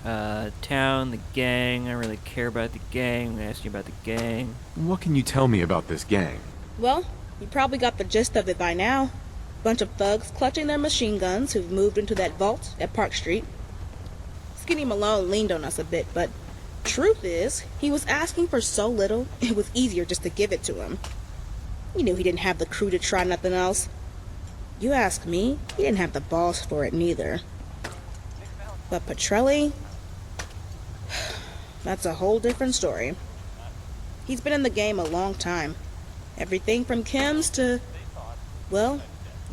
Town, the gang. I don't really care about the gang. I'm gonna ask you about the gang. What can you tell me about this gang? Well, you probably got the gist of it by now. Bunch of thugs clutching their machine guns who've moved into that vault at Park Street. Skinny Malone leaned on us a bit, but truth is, he was asking for so little, it was easier just to give it to him. He knew he didn't have the crew to try nothing else. You ask me, he didn't have the balls for it neither. But Petrelli, that's a whole different story. He's been in the game a long time. Everything from chems to, well,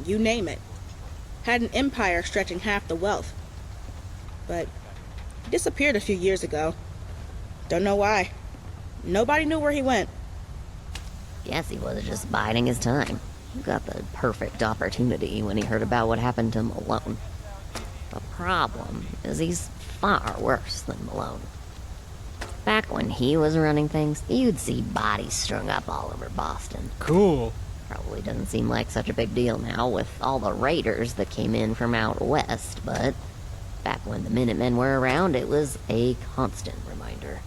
you name it. Had an empire stretching half the wealth. But he disappeared a few years ago. Don't know why. Nobody knew where he went. Guess he was just biding his time. He got the perfect opportunity when he heard about what happened to Malone. The problem is he's far worse than Malone. Back when he was running things, you'd see bodies strung up all over Boston. Cool. Probably doesn't seem like such a big deal now with all the raiders that came in from out west, but back when the Minutemen were around, it was a constant reminder.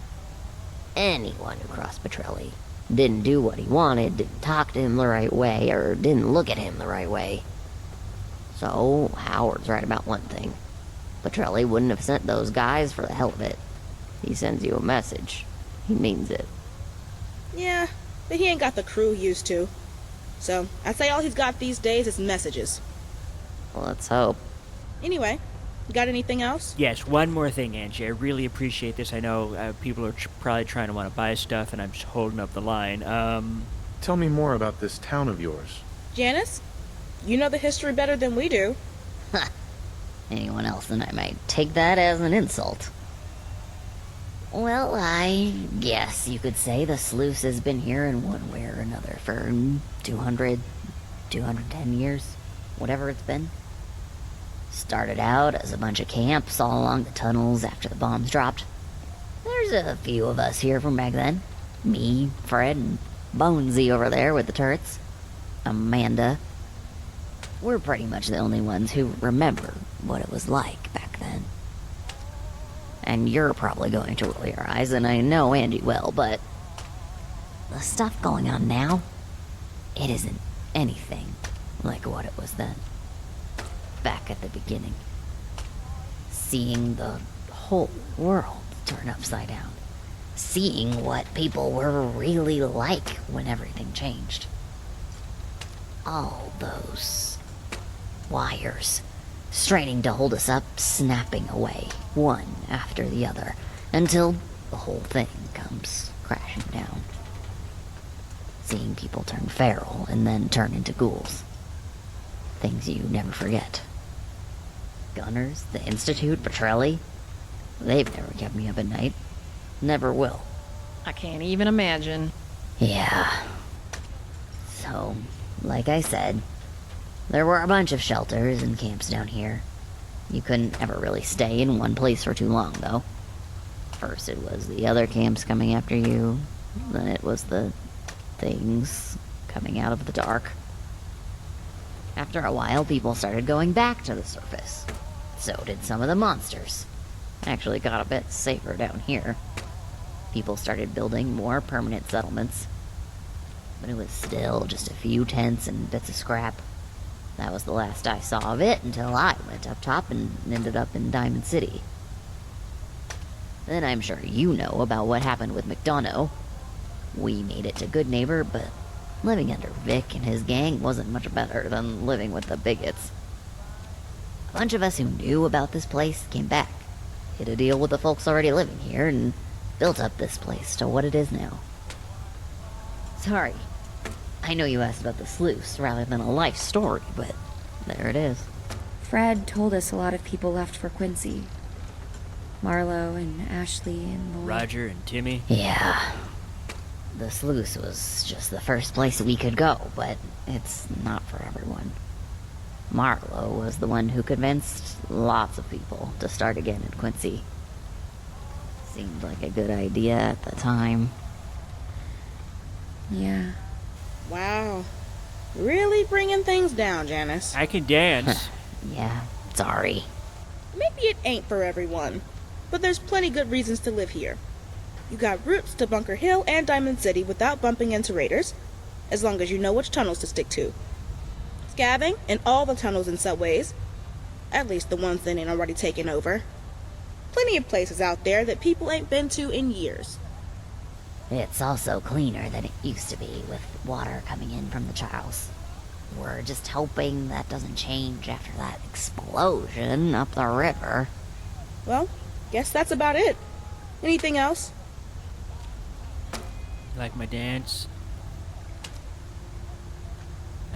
Anyone who crossed Petrelli didn't do what he wanted, didn't talk to him the right way, or didn't look at him the right way. So, Howard's right about one thing. Petrelli wouldn't have sent those guys for the hell of it. He sends you a message. He means it. Yeah, but he ain't got the crew he used to. So, I'd say all he's got these days is messages. Well, let's hope. Anyway, you got anything else? Yes, one more thing, Angie. I really appreciate this. I know people are probably trying to want to buy stuff, and I'm just holding up the line. Tell me more about this town of yours. Janice? You know the history better than we do. Anyone else and I might take that as an insult. Well, I guess you could say the Sluice has been here in one way or another for 210 years, whatever it's been. Started out as a bunch of camps all along the tunnels after the bombs dropped. There's a few of us here from back then. Me, Fred, and Bonesy over there with the turrets. Amanda. We're pretty much the only ones who remember what it was like back then. And you're probably going to roll your eyes, and I know Andy will, but the stuff going on now, it isn't anything like what it was then. Back at the beginning. Seeing the whole world turn upside down. Seeing what people were really like when everything changed. All those wires straining to hold us up, snapping away, one after the other, until the whole thing comes crashing down. Seeing people turn feral and then turn into ghouls. Things you never forget. Gunners, the Institute, Petrelli, they've never kept me up at night. Never will. I can't even imagine. Yeah. So, like I said, there were a bunch of shelters and camps down here. You couldn't ever really stay in one place for too long, though. First it was the other camps coming after you, then it was the things coming out of the dark. After a while, people started going back to the surface. So did some of the monsters. Actually got a bit safer down here. People started building more permanent settlements. But it was still just a few tents and bits of scrap. That was the last I saw of it until I went up top and ended up in Diamond City. Then I'm sure you know about what happened with McDonough. We made it to Good Neighbor, but living under Vic and his gang wasn't much better than living with the bigots. A bunch of us who knew about this place came back, hit a deal with the folks already living here, and built up this place to what it is now. Sorry, I know you asked about the Sluice rather than a life story, but there it is. Fred told us a lot of people left for Quincy. Marlo and Ashley and Lloyd. Roger and Timmy. Yeah. The Sluice was just the first place we could go, but it's not for everyone. Marlo was the one who convinced lots of people to start again in Quincy. Seemed like a good idea at the time. Yeah. Wow. Really bringing things down, Janice. I can dance. Yeah, sorry. Maybe it ain't for everyone. but there's plenty good reasons to live here. You got routes to Bunker Hill and Diamond City without bumping into raiders, as long as you know which tunnels to stick to. Scavving in all the tunnels and subways, at least the ones that ain't already taken over. Plenty of places out there that people ain't been to in years. It's also cleaner than it used to be, with water coming in from the Charles. We're just hoping that doesn't change after that explosion up the river. Well, guess that's about it. Anything else? Like my dance?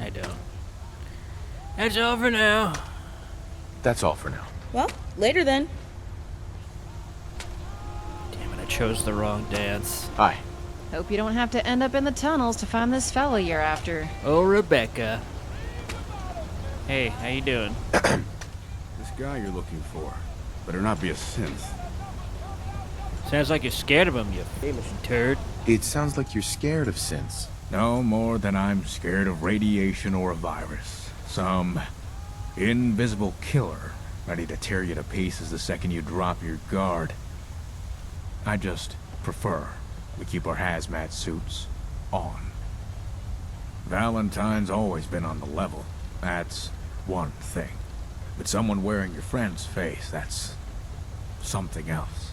I don't. That's all for now. That's all for now. Well, later then. Damn it, I chose the wrong dance. Hi. Hope you don't have to end up in the tunnels to find this fella you're after. Oh, Rebecca. Hey, how you doing? This guy you're looking for better not be a synth. Sounds like you're scared of him, you famous turd. It sounds like you're scared of synths. No more than I'm scared of radiation or a virus. Some invisible killer ready to tear you to pieces the second you drop your guard. I just prefer we keep our hazmat suits on. Valentine's always been on the level. That's one thing. But someone wearing your friend's face, that's something else.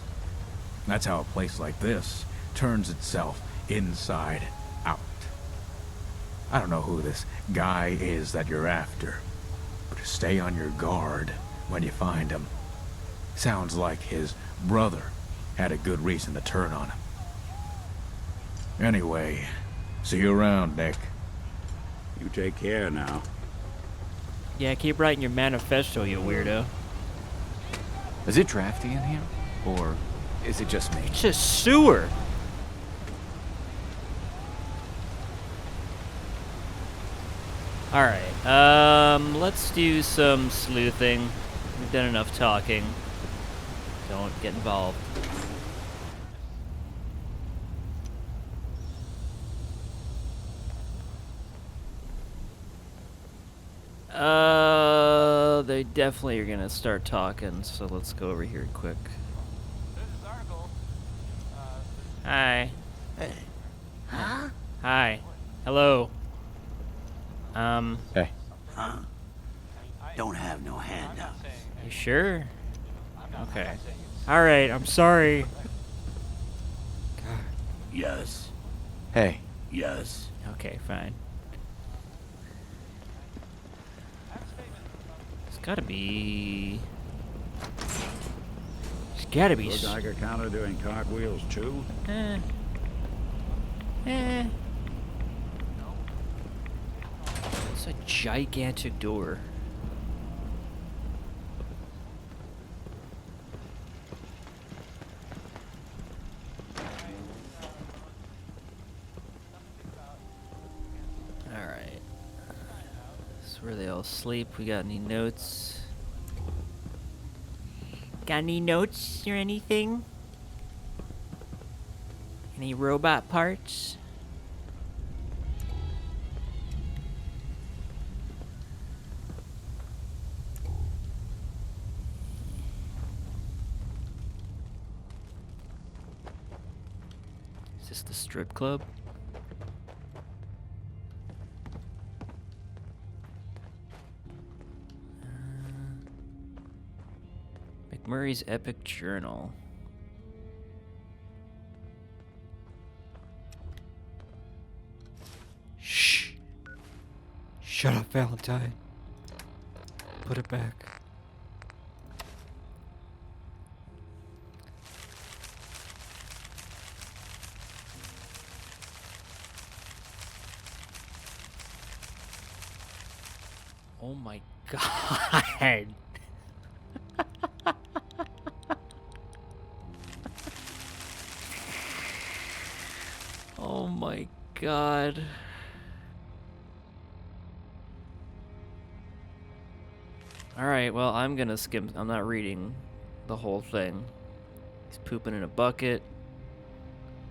That's how a place like this turns itself inside out. I don't know who this guy is that you're after, but stay on your guard when you find him. Sounds like his brother had a good reason to turn on him. Anyway, see you around, Nick. You take care now. Yeah, keep writing your manifesto, you weirdo. Is it drafty in here? Or is it just me? It's a sewer. Alright, let's do some sleuthing. We've done enough talking. Don't get involved. They definitely are gonna start talking, so let's go over here quick. This is Vargo. Hi. Hey. Huh? Hi. Hello. Hey. Huh? Don't have no handouts. You sure? Okay. Alright, I'm sorry. Yes. Hey. Yes. Okay, fine. It's gotta be... It's gotta be... Your Geiger counter doing cartwheels too? It's a gigantic door. Alright. This is where they all sleep. We got any notes? Got any notes or anything? Any robot parts? Is this the strip club? McMurray's Epic Journal. Shh. Shut up, Valentine. Put it back. Oh my god. Oh my god. Alright, well, I'm gonna skim. I'm not reading the whole thing. He's pooping in a bucket.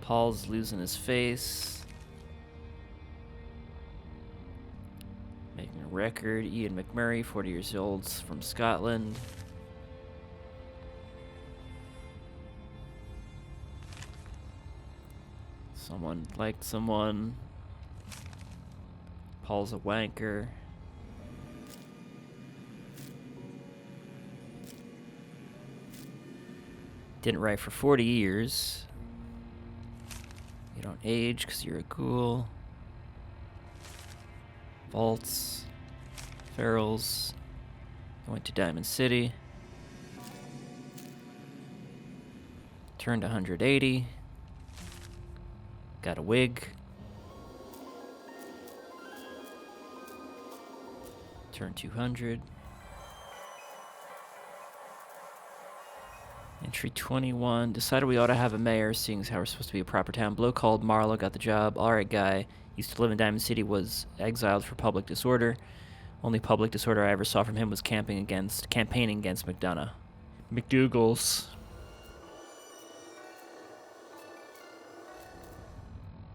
Paul's losing his face. Making a record. Ian McMurray, 40 years old, from Scotland. Someone liked someone. Paul's a wanker. Didn't write for 40 years. You don't age because you're a ghoul. Vaults. Ferals. I went to Diamond City. Turned 180. Got a wig. Turned 200. Entry 21. Decided we ought to have a mayor, seeing as how we're supposed to be a proper town. Bloke called Marlowe, got the job. Alright guy. Used to live in Diamond City, was exiled for public disorder. Only public disorder I ever saw from him was campaigning against McDonough. McDougal's.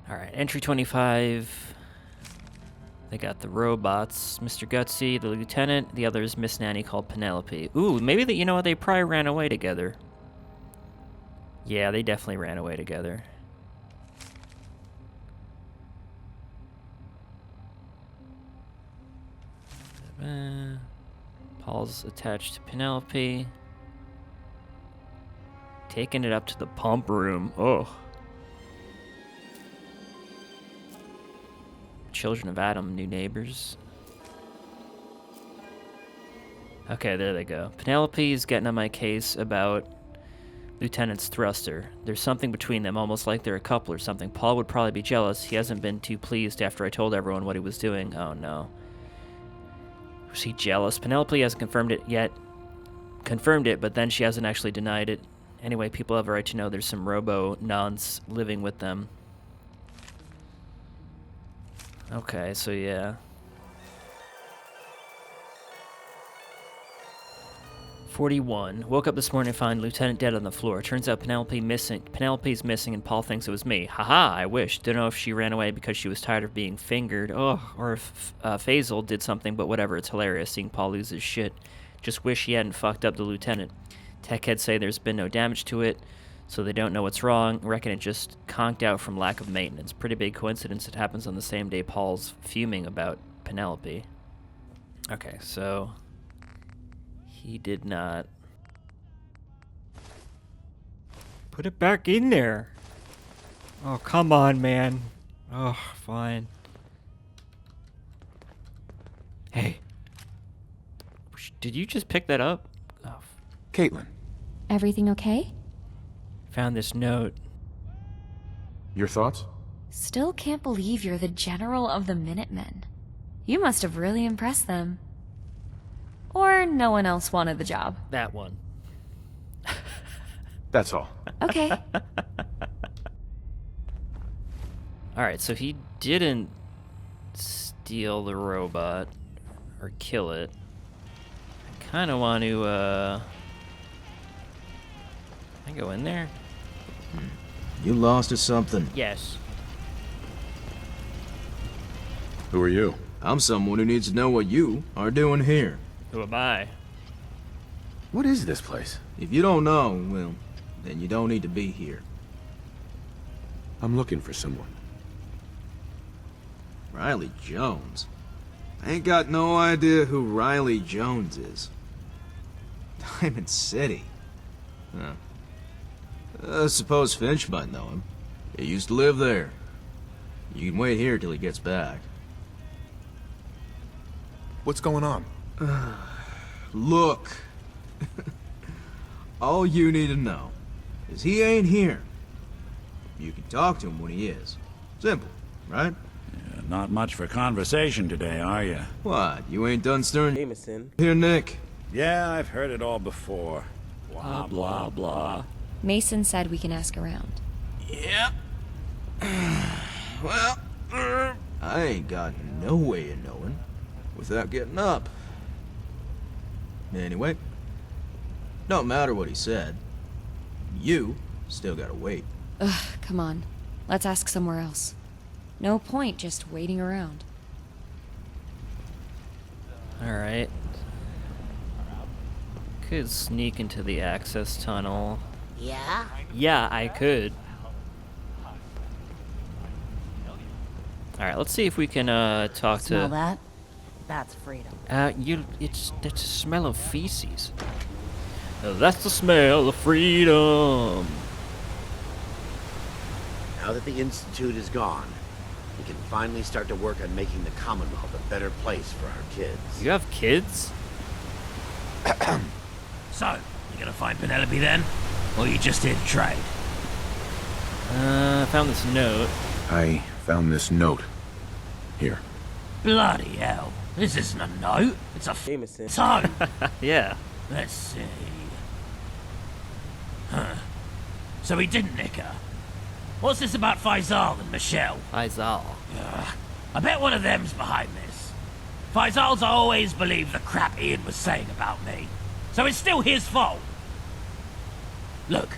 Alright, entry 25. They got the robots. Mr. Gutsy, the lieutenant. The other is Miss Nanny called Penelope. Ooh, maybe you know what? They probably ran away together. Yeah, they definitely ran away together. Paul's attached to Penelope. Taking it up to the pump room. Oh. Children of Adam, new neighbors. Okay, there they go. Penelope is getting on my case about Lieutenant's thruster. There's something between them, almost like they're a couple or something. Paul would probably be jealous. He hasn't been too pleased after I told everyone what he was doing. Oh no. Was he jealous? Penelope hasn't confirmed it yet. Confirmed it, but then she hasn't actually denied it. Anyway, people have a right to know there's some robo-nons living with them. Okay, so yeah. 41. Woke up this morning to find Lieutenant dead on the floor. Turns out Penelope's missing and Paul thinks it was me. Haha, I wish. Don't know if she ran away because she was tired of being fingered. Oh, or if Faisal did something, but whatever. It's hilarious seeing Paul lose his shit. Just wish he hadn't fucked up the lieutenant. Tech heads say there's been no damage to it, so they don't know what's wrong. Reckon it just conked out from lack of maintenance. Pretty big coincidence it happens on the same day Paul's fuming about Penelope. Okay, so he did not put it back in there. Oh, come on, man. Oh, fine. Hey. Did you just pick that up? Oh. Caitlin. Everything okay? Found this note. Your thoughts? Still can't believe you're the general of the Minutemen. You must have really impressed them. Or no one else wanted the job. That one. That's all. Okay. Alright, so he didn't steal the robot or kill it. I kind of want to, Can I go in there? You lost or something? Yes. Who are you? I'm someone who needs to know what you are doing here. Who am I? What is this place? If you don't know, well, then you don't need to be here. I'm looking for someone. Riley Jones? I ain't got no idea who Riley Jones is. Diamond City? Huh. I suppose Finch might know him. He used to live there. You can wait here till he gets back. What's going on? Look. All you need to know is he ain't here. You can talk to him when he is. Simple, right? Yeah, not much for conversation today, are you? What, you ain't done stirring Jameson. here, Nick? Yeah, I've heard it all before. Blah, blah, blah. Mason said we can ask around. Yep. Well, I ain't got no way of knowing without getting up. Anyway, don't matter what he said. You still gotta wait. Ugh, come on. Let's ask somewhere else. No point just waiting around. Alright. Could sneak into the access tunnel. Yeah? Yeah, I could. Alright, let's see if we can talk Smell to... that? That's freedom. That's the smell of feces. That's the smell of freedom. Now that the Institute is gone, we can finally start to work on making the Commonwealth a better place for our kids. You have kids? So, you gonna find Penelope then? Or you just here to trade? I found this note. I found this note. Here. Bloody hell. This isn't a note. It's a tome. Yeah. Let's see. Huh. So he didn't nick her. What's this about Faisal and Michelle? Faisal. I bet one of them's behind this. Faisal's always believed the crap Ian was saying about me. So it's still his fault. Look,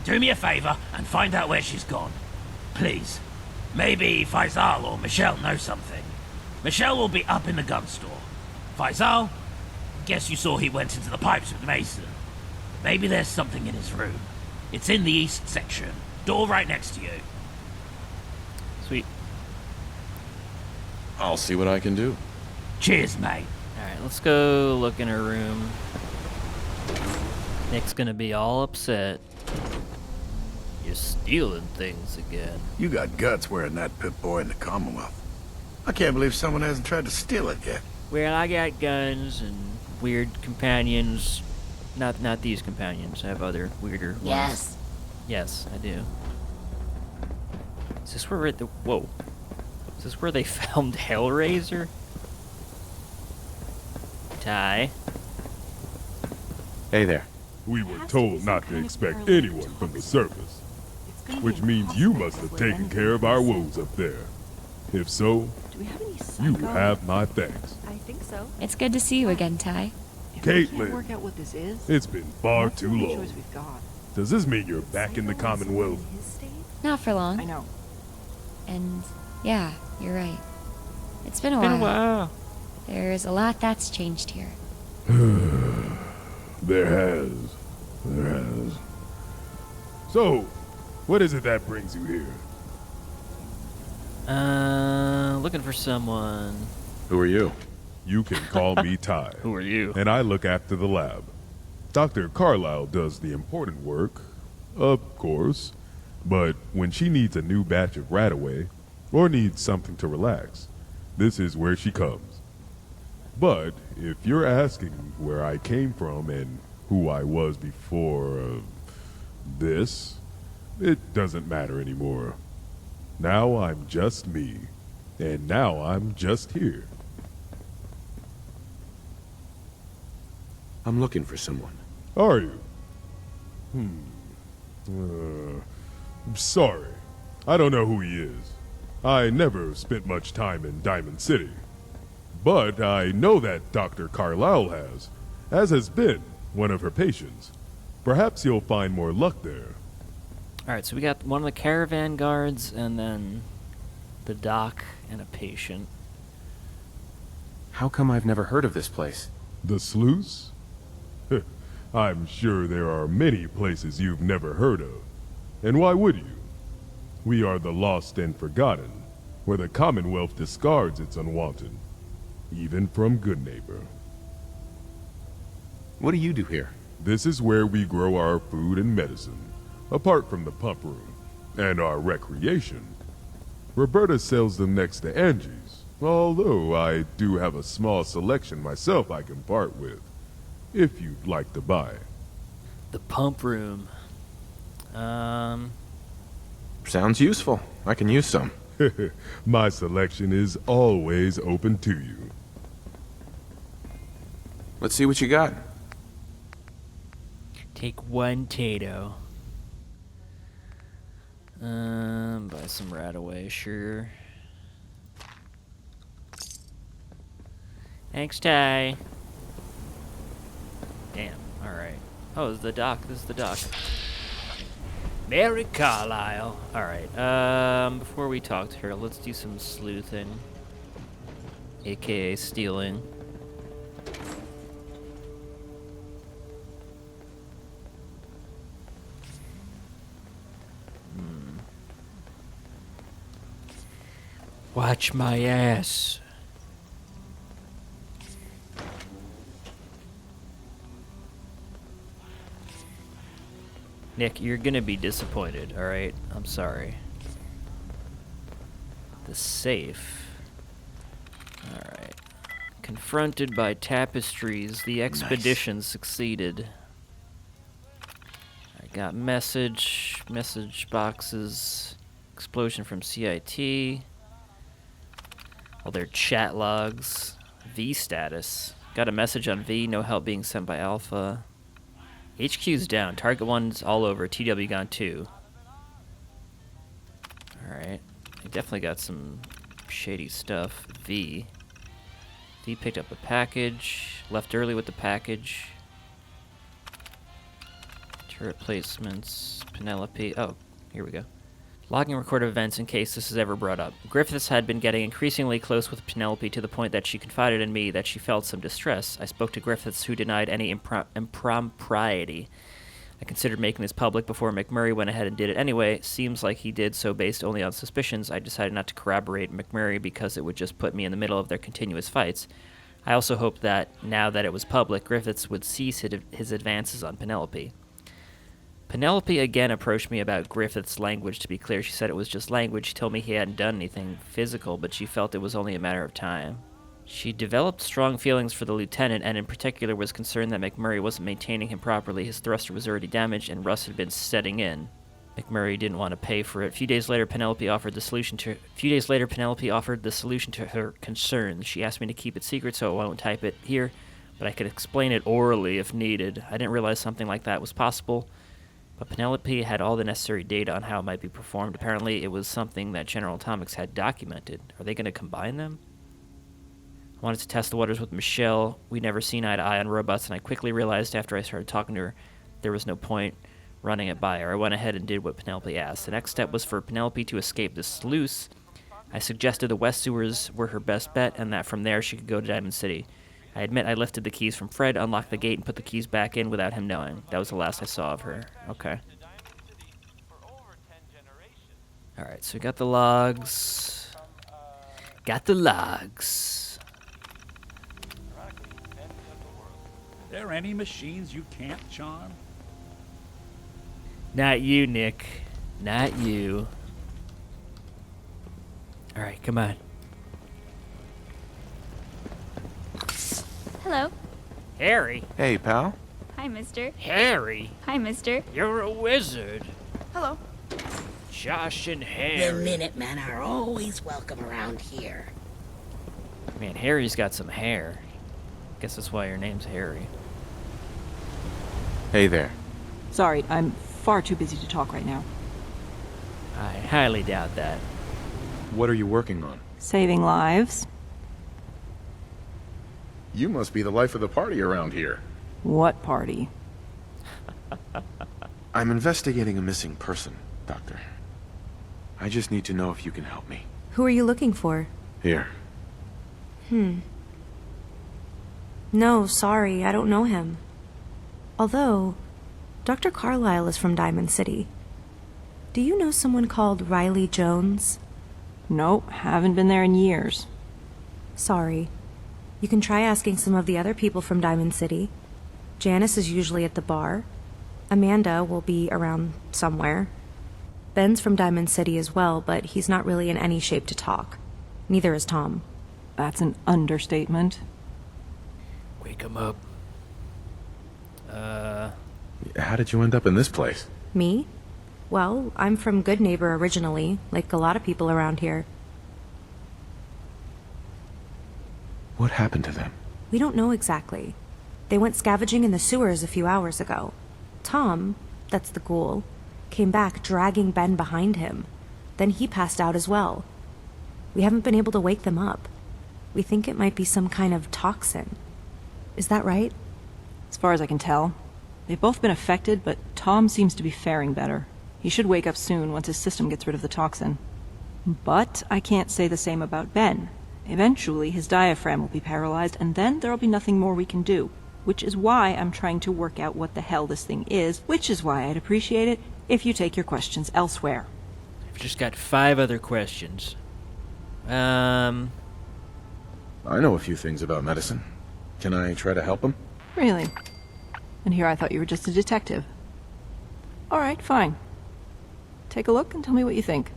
do me a favor and find out where she's gone. Please. Maybe Faisal or Michelle know something. Michelle will be up in the gun store. Faisal? Guess you saw he went into the pipes with Mason. Maybe there's something in his room. It's in the east section. Door right next to you. Sweet. I'll see what I can do. Cheers, mate. Alright, let's go look in her room. Nick's gonna be all upset. You're stealing things again. You got guts wearing that Pip-Boy in the Commonwealth. I can't believe someone hasn't tried to steal it yet. Well, I got guns and weird companions. Not these companions. I have other weirder ones. Yes. Yes, I do. Is this where whoa. Is this where they filmed Hellraiser? Ty. Hey there. We were told not to expect anyone from the surface, which means you must have taken care of our woes up there. If so, you have my thanks. I think so. It's good to see you again, Ty. Caitlin, What this is? it's been far too long. Does this mean you're back in the Commonwealth? Not for long. I know. And yeah, you're right. It's been a Been a while. while. There's a lot that's changed here. There has. So, what is it that brings you here? Looking for someone. Who are you? You can call me Ty. Who are you? And I look after the lab. Dr. Carlisle does the important work, of course, but when she needs a new batch of Radaway, or needs something to relax, this is where she comes. But if you're asking where I came from and who I was before this, it doesn't matter anymore. Now I'm just me, and now I'm just here. I'm looking for someone. Are you? I'm sorry. I don't know who he is. I never spent much time in Diamond City. But I know that Dr. Carlisle has, as has been one of her patients. Perhaps you'll find more luck there. Alright, so we got one of the caravan guards and then the doc and a patient. How come I've never heard of this place? The Sluice? I'm sure there are many places you've never heard of. And why would you? We are the lost and forgotten, where the Commonwealth discards its unwanted, even from good neighbor. What do you do here? This is where we grow our food and medicine, apart from the pump room, and our recreation. Roberta sells them next to Angie's, although I do have a small selection myself I can part with, if you'd like to buy. The pump room. Sounds useful. I can use some. My selection is always open to you. Let's see what you got. Take one Tato. Buy some Radaway, sure. Thanks, Ty. Damn, alright. Oh, this is the doc. This is the doc. Mary Carlisle. Alright, before we talk to her, let's do some sleuthing. AKA stealing. Watch my ass. Nick, you're gonna be disappointed, alright? I'm sorry. The safe. Alright. Confronted by tapestries, the expedition succeeded. I got message boxes, explosion from CIT, all their chat logs, V status. Got a message on V, no help being sent by Alpha. HQ's down, target 1's all over, TW gone 2. Alright, I definitely got some shady stuff. V picked up a package, left early with the package. Turret placements, Penelope, oh, here we go. Logging record events in case this is ever brought up. Griffiths had been getting increasingly close with Penelope to the point that she confided in me that she felt some distress. I spoke to Griffiths, who denied any impropriety. I considered making this public before McMurray went ahead and did it anyway. Seems like he did so based only on suspicions. I decided not to corroborate McMurray because it would just put me in the middle of their continuous fights. I also hoped that, now that it was public, Griffiths would cease his advances on Penelope. Penelope again approached me about Griffith's language. To be clear, she said it was just language. She told me he hadn't done anything physical, but she felt it was only a matter of time. She developed strong feelings for the lieutenant, and in particular was concerned that McMurray wasn't maintaining him properly. His thruster was already damaged, and rust had been setting in. McMurray didn't want to pay for it. A few days later, Penelope offered the solution to her concerns. She asked me to keep it secret, so I won't type it here, but I could explain it orally if needed. I didn't realize something like that was possible. But Penelope had all the necessary data on how it might be performed. Apparently, it was something that General Atomics had documented. Are they going to combine them? I wanted to test the waters with Michelle. We'd never seen eye to eye on robots, and I quickly realized after I started talking to her there was no point running it by her. I went ahead and did what Penelope asked. The next step was for Penelope to escape the sluice. I suggested the west sewers were her best bet, and that from there she could go to Diamond City. I admit I lifted the keys from Fred, unlocked the gate, and put the keys back in without him knowing. That was the last I saw of her. Okay. Alright, so we got the logs. Got the logs. Are there any machines you can't charm? Not you, Nick. Not you. Alright, come on. Hello. Harry. Hey, pal. Hi, mister. Harry. Hi, mister. You're a wizard. Hello. Josh and The Harry. Minutemen are always welcome around here. Man, Harry's got some hair. Guess that's why your name's Harry. Hey there. Sorry, I'm far too busy to talk right now. I highly doubt that. What are you working on? Saving lives. You must be the life of the party around here. What party? I'm investigating a missing person, Doctor. I just need to know if you can help me. Who are you looking for? Here. No, sorry, I don't know him. Although, Dr. Carlyle is from Diamond City. Do you know someone called Riley Jones? Nope, haven't been there in years. Sorry. You can try asking some of the other people from Diamond City. Janice is usually at the bar. Amanda will be around somewhere. Ben's from Diamond City as well, but he's not really in any shape to talk. Neither is Tom. That's an understatement. Wake him up. How did you end up in this place? Me? Well, I'm from Good Neighbor originally, like a lot of people around here. What happened to them? We don't know exactly. They went scavenging in the sewers a few hours ago. Tom, that's the ghoul, came back dragging Ben behind him. Then he passed out as well. We haven't been able to wake them up. We think it might be some kind of toxin. Is that right? As far as I can tell. They've both been affected, but Tom seems to be faring better. He should wake up soon once his system gets rid of the toxin. But I can't say the same about Ben. Eventually, his diaphragm will be paralyzed, and then there'll be nothing more we can do. Which is why I'm trying to work out what the hell this thing is, which is why I'd appreciate it if you take your questions elsewhere. I've just got 5 other questions. I know a few things about medicine. Can I try to help him? Really? And here I thought you were just a detective. Alright, fine. Take a look and tell me what you think.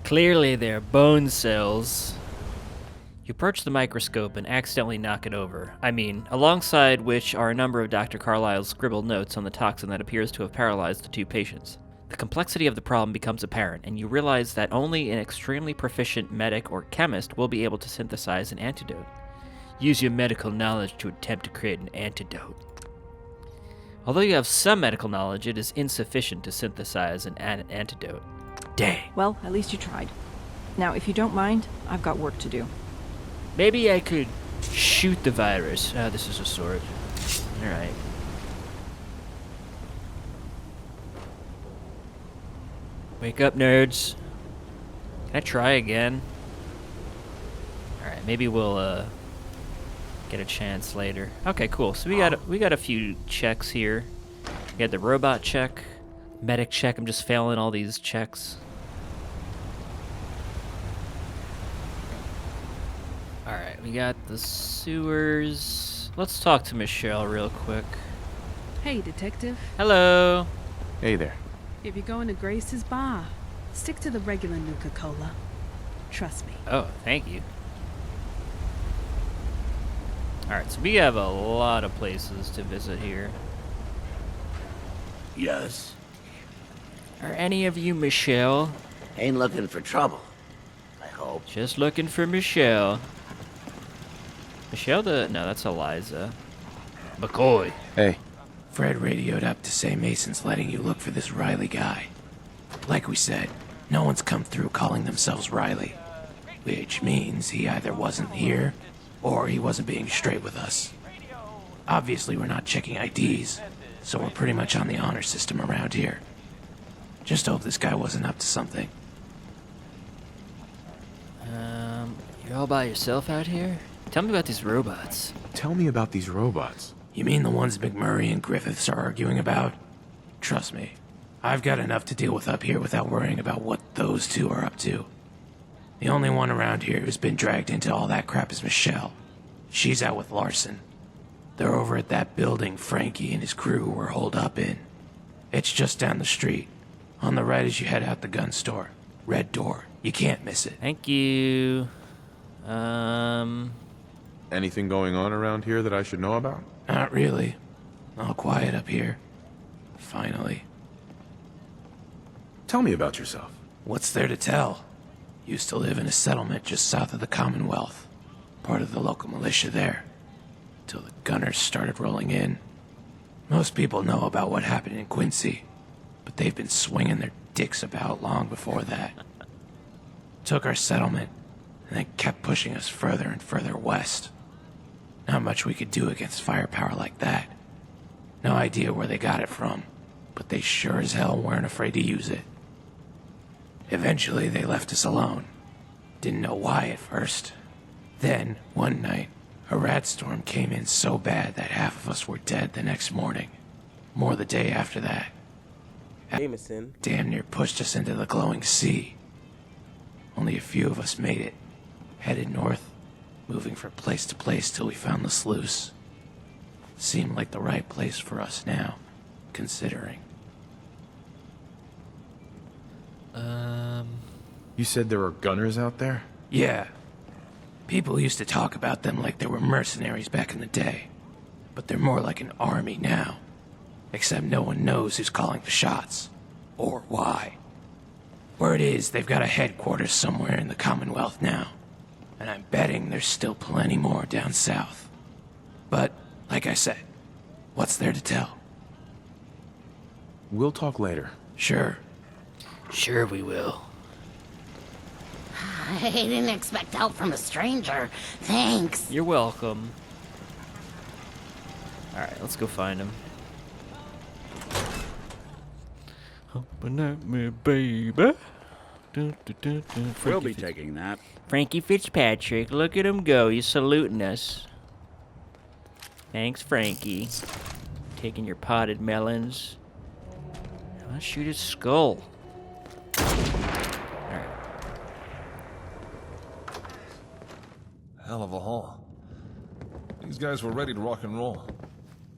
Clearly they're bone cells. You approach the microscope and accidentally knock it over. I mean, alongside which are a number of Dr. Carlyle's scribbled notes on the toxin that appears to have paralyzed the two patients. The complexity of the problem becomes apparent, and you realize that only an extremely proficient medic or chemist will be able to synthesize an antidote. Use your medical knowledge to attempt to create an antidote. Although you have some medical knowledge, it is insufficient to synthesize an antidote. Dang. Well, at least you tried. Now, if you don't mind, I've got work to do. Maybe I could shoot the virus. Ah, this is a sword. Alright. Wake up, nerds. Can I try again? Alright, maybe we'll get a chance later. Okay, cool. So we got a few checks here. We got the robot check, medic check. I'm just failing all these checks. Alright, we got the sewers. Let's talk to Michelle real quick. Hey, detective. Hello. Hey there. If you're going to Grace's bar, stick to the regular Nuka-Cola. Trust me. Oh, thank you. Alright, so we have a lot of places to visit here. Yes. Are any of you Michelle? Ain't looking for trouble, I hope. Just looking for Michelle. Michelle no, that's Eliza. McCoy. Hey. Fred radioed up to say Mason's letting you look for this Riley guy. Like we said, no one's come through calling themselves Riley. Which means he either wasn't here, or he wasn't being straight with us. Obviously we're not checking IDs, so we're pretty much on the honor system around here. Just hope this guy wasn't up to something. You're all by yourself out here? Tell me about these robots. Tell me about these robots. You mean the ones McMurray and Griffiths are arguing about? Trust me, I've got enough to deal with up here without worrying about what those two are up to. The only one around here who's been dragged into all that crap is Michelle. She's out with Larson. They're over at that building Frankie and his crew were holed up in. It's just down the street, on the right as you head out the gun store. Red door. You can't miss it. Thank you. Anything going on around here that I should know about? Not really. All quiet up here. Finally. Tell me about yourself. What's there to tell? Used to live in a settlement just south of the Commonwealth. Part of the local militia there. Till the gunners started rolling in. Most people know about what happened in Quincy, but they've been swinging their dicks about long before that. Took our settlement, and then kept pushing us further and further west. Not much we could do against firepower like that. No idea where they got it from, but they sure as hell weren't afraid to use it. Eventually, they left us alone. Didn't know why at first. Then, one night, a rat storm came in so bad that half of us were dead the next morning. More the day after that. Jameson. Damn near pushed us into the glowing sea. Only a few of us made it. Headed north, moving from place to place till we found the sluice. Seemed like the right place for us now, considering. You said there were gunners out there? Yeah. People used to talk about them like they were mercenaries back in the day. But they're more like an army now. Except no one knows who's calling the shots. Or why. Word is, they've got a headquarters somewhere in the Commonwealth now. And I'm betting there's still plenty more down south. But, like I said, what's there to tell? We'll talk later. Sure. Sure we will. I didn't expect help from a stranger. Thanks. You're welcome. Alright, let's go find him. Open at me, baby. We'll be taking that. Frankie Fitzpatrick, look at him go. He's saluting us. Thanks, Frankie. Taking your potted melons. I'll shoot his skull. Alright. Hell of a haul. These guys were ready to rock and roll.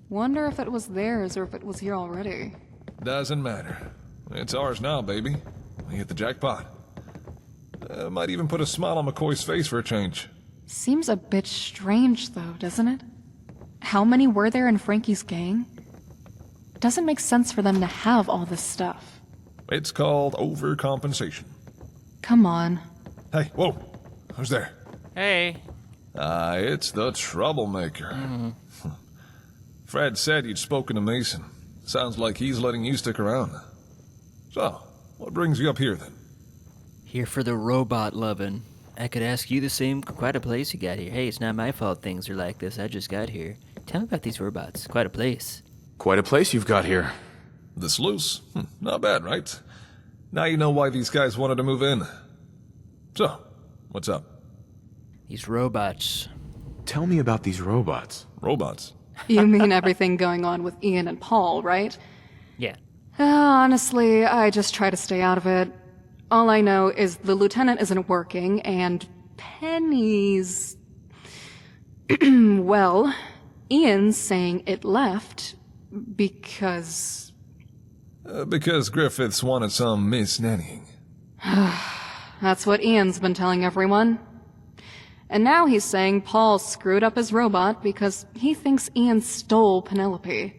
Wonder if it was theirs or if it was here already. Doesn't matter. It's ours now, baby. We hit the jackpot. Might even put a smile on McCoy's face for a change. Seems a bit strange, though, doesn't it? How many were there in Frankie's gang? Doesn't make sense for them to have all this stuff. It's called overcompensation. Come on. Hey, whoa! Who's there? Hey. It's the troublemaker. Fred said you'd spoken to Mason. Sounds like he's letting you stick around. So, what brings you up here, then? Here for the robot lovin'. I could ask you the same. Quite a place you got here. Hey, it's not my fault things are like this. I just got here. Tell me about these robots. Quite a place. Quite a place you've got here. The Sluice? Not bad, right? Now you know why these guys wanted to move in. So, what's up? These robots. Tell me about these robots. Robots? You mean everything going on with Ian and Paul, right? Yeah. Honestly, I just try to stay out of it. All I know is the lieutenant isn't working, and Penny's... well, Ian's saying it left because... because Griffiths wanted some mis-nannying. That's what Ian's been telling everyone. And now he's saying Paul screwed up his robot because he thinks Ian stole Penelope.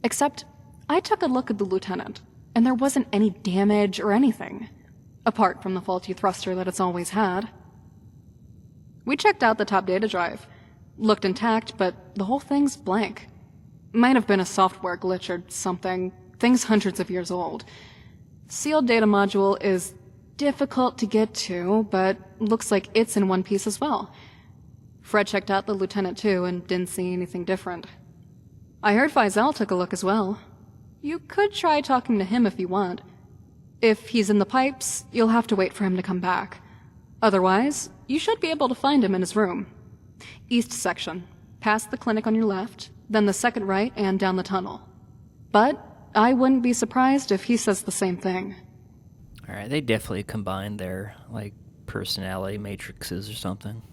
Except, I took a look at the lieutenant, and there wasn't any damage or anything, apart from the faulty thruster that it's always had. We checked out the top data drive. Looked intact, but the whole thing's blank. Might have been a software glitch or something. Thing's hundreds of years old. Sealed data module is difficult to get to, but looks like it's in one piece as well. Fred checked out the lieutenant too and didn't see anything different. I heard Faisal took a look as well. You could try talking to him if you want. If he's in the pipes, you'll have to wait for him to come back. Otherwise, you should be able to find him in his room. East section. Past the clinic on your left, then the second right and down the tunnel. But I wouldn't be surprised if he says the same thing. Alright, they definitely combined their, personality matrices or something.